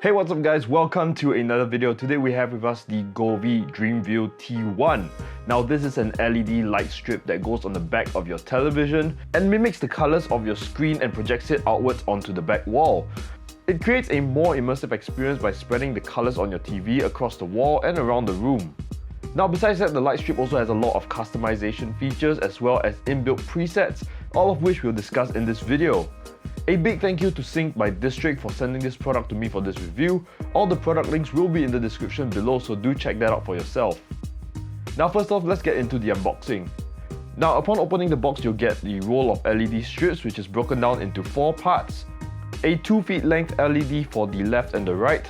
Hey, what's up guys? Welcome to another video. Today we have with us the Govee DreamView T1. Now this is an LED light strip that goes on the back of your television and mimics the colors of your screen and projects it outwards onto the back wall. It creates a more immersive experience by spreading the colors on your TV across the wall and around the room. Now besides that, the light strip also has a lot of customization features as well as inbuilt presets, all of which we'll discuss in this video. A big thank you to Sync by District for sending this product to me for this review. All the product links will be in the description below, so do check that out for yourself. Now first off, let's get into the unboxing. Now upon opening the box, you'll get the roll of LED strips, which is broken down into 4 parts. A 2 feet length LED for the left and the right,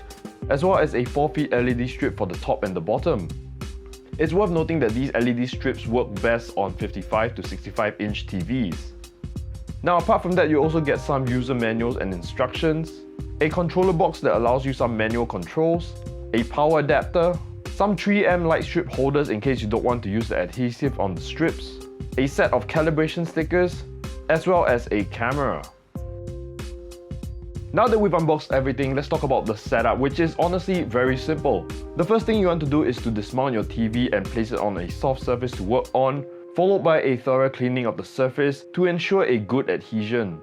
as well as a 4 feet LED strip for the top and the bottom. It's worth noting that these LED strips work best on 55 to 65 inch TVs. Now apart from that, you also get some user manuals and instructions, a controller box that allows you some manual controls, a power adapter, some 3M light strip holders in case you don't want to use the adhesive on the strips, a set of calibration stickers, as well as a camera. Now that we've unboxed everything, let's talk about the setup, which is honestly very simple. The first thing you want to do is to dismount your TV and place it on a soft surface to work on, followed by a thorough cleaning of the surface to ensure a good adhesion.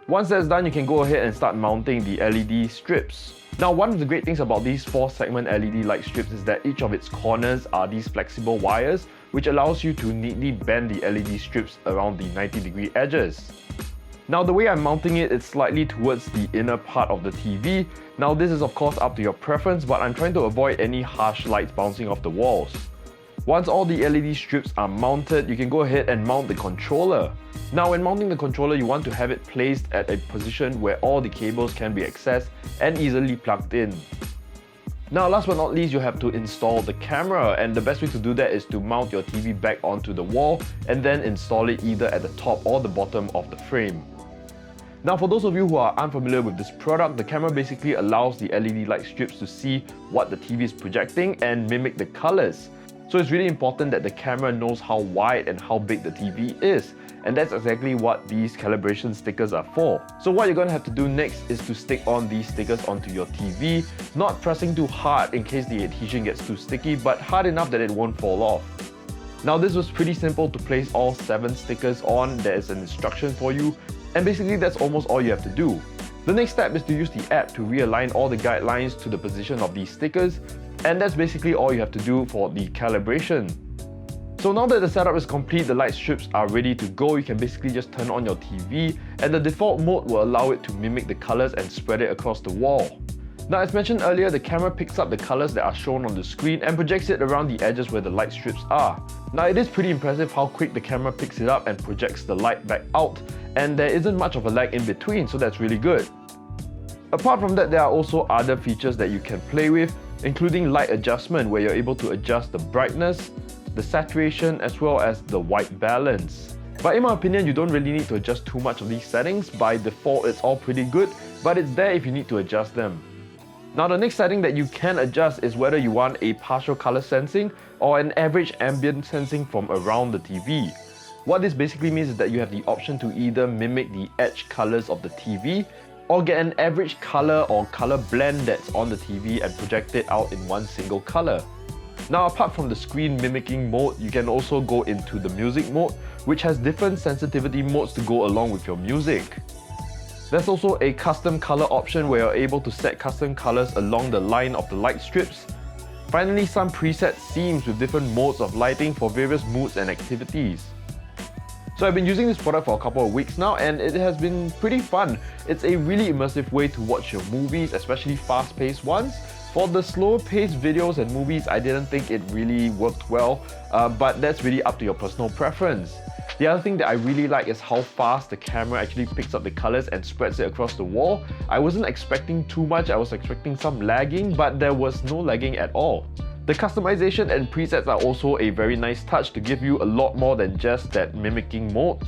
Once that's done, you can go ahead and start mounting the LED strips. Now one of the great things about these 4-segment LED light strips is that each of its corners are these flexible wires, which allows you to neatly bend the LED strips around the 90-degree edges. Now the way I'm mounting it is slightly towards the inner part of the TV. Now this is of course up to your preference, but I'm trying to avoid any harsh lights bouncing off the walls. Once all the LED strips are mounted, you can go ahead and mount the controller. Now when mounting the controller, you want to have it placed at a position where all the cables can be accessed and easily plugged in. Now last but not least, you have to install the camera, and the best way to do that is to mount your TV back onto the wall and then install it either at the top or the bottom of the frame. Now for those of you who are unfamiliar with this product, the camera basically allows the LED light strips to see what the TV is projecting and mimic the colors. So it's really important that the camera knows how wide and how big the TV is, and that's exactly what these calibration stickers are for. So what you're going to have to do next is to stick on these stickers onto your TV, not pressing too hard in case the adhesion gets too sticky, but hard enough that it won't fall off. Now this was pretty simple to place all 7 stickers on. There is an instruction for you, and basically that's almost all you have to do. The next step is to use the app to realign all the guidelines to the position of these stickers, and that's basically all you have to do for the calibration. So now that the setup is complete, the light strips are ready to go. You can basically just turn on your TV, and the default mode will allow it to mimic the colors and spread it across the wall. Now as mentioned earlier, the camera picks up the colors that are shown on the screen and projects it around the edges where the light strips are. Now it is pretty impressive how quick the camera picks it up and projects the light back out, and there isn't much of a lag in between, so that's really good. Apart from that, there are also other features that you can play with, including light adjustment, where you're able to adjust the brightness, the saturation, as well as the white balance. But in my opinion, you don't really need to adjust too much of these settings. By default, it's all pretty good, but it's there if you need to adjust them. Now the next setting that you can adjust is whether you want a partial color sensing or an average ambient sensing from around the TV. What this basically means is that you have the option to either mimic the edge colors of the TV or get an average color or color blend that's on the TV and project it out in one single color. Now apart from the screen mimicking mode, you can also go into the music mode, which has different sensitivity modes to go along with your music. There's also a custom color option where you're able to set custom colors along the line of the light strips. Finally, some preset themes with different modes of lighting for various moods and activities. So I've been using this product for a couple of weeks now, and it has been pretty fun. It's a really immersive way to watch your movies, especially fast-paced ones. For the slower-paced videos and movies, I didn't think it really worked well, but that's really up to your personal preference. The other thing that I really like is how fast the camera actually picks up the colors and spreads it across the wall. I wasn't expecting too much, I was expecting some lagging, but there was no lagging at all. The customization and presets are also a very nice touch to give you a lot more than just that mimicking mode.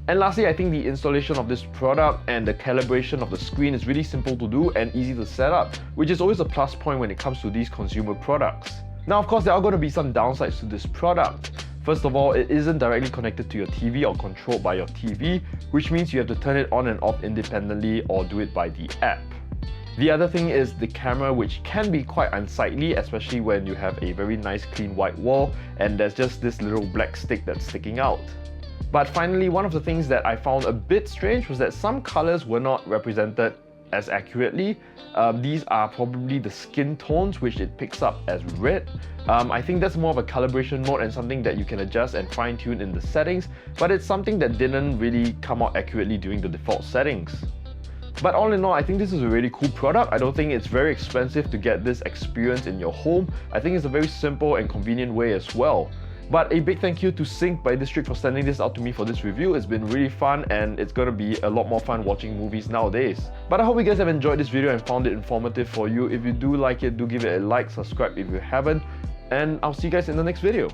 And lastly, I think the installation of this product and the calibration of the screen is really simple to do and easy to set up, which is always a plus point when it comes to these consumer products. Now of course, there are going to be some downsides to this product. First of all, it isn't directly connected to your TV or controlled by your TV, which means you have to turn it on and off independently or do it by the app. The other thing is the camera, which can be quite unsightly, especially when you have a very nice clean white wall and there's just this little black stick that's sticking out. But finally, one of the things that I found a bit strange was that some colors were not represented as accurately. These are probably the skin tones, which it picks up as red. I think that's more of a calibration mode and something that you can adjust and fine tune in the settings, but it's something that didn't really come out accurately during the default settings. But all in all, I think this is a really cool product. I don't think it's very expensive to get this experience in your home. I think it's a very simple and convenient way as well. But a big thank you to Sync by District for sending this out to me for this review. It's been really fun and it's gonna be a lot more fun watching movies nowadays. But I hope you guys have enjoyed this video and found it informative for you. If you do like it, do give it a like, subscribe if you haven't, and I'll see you guys in the next video.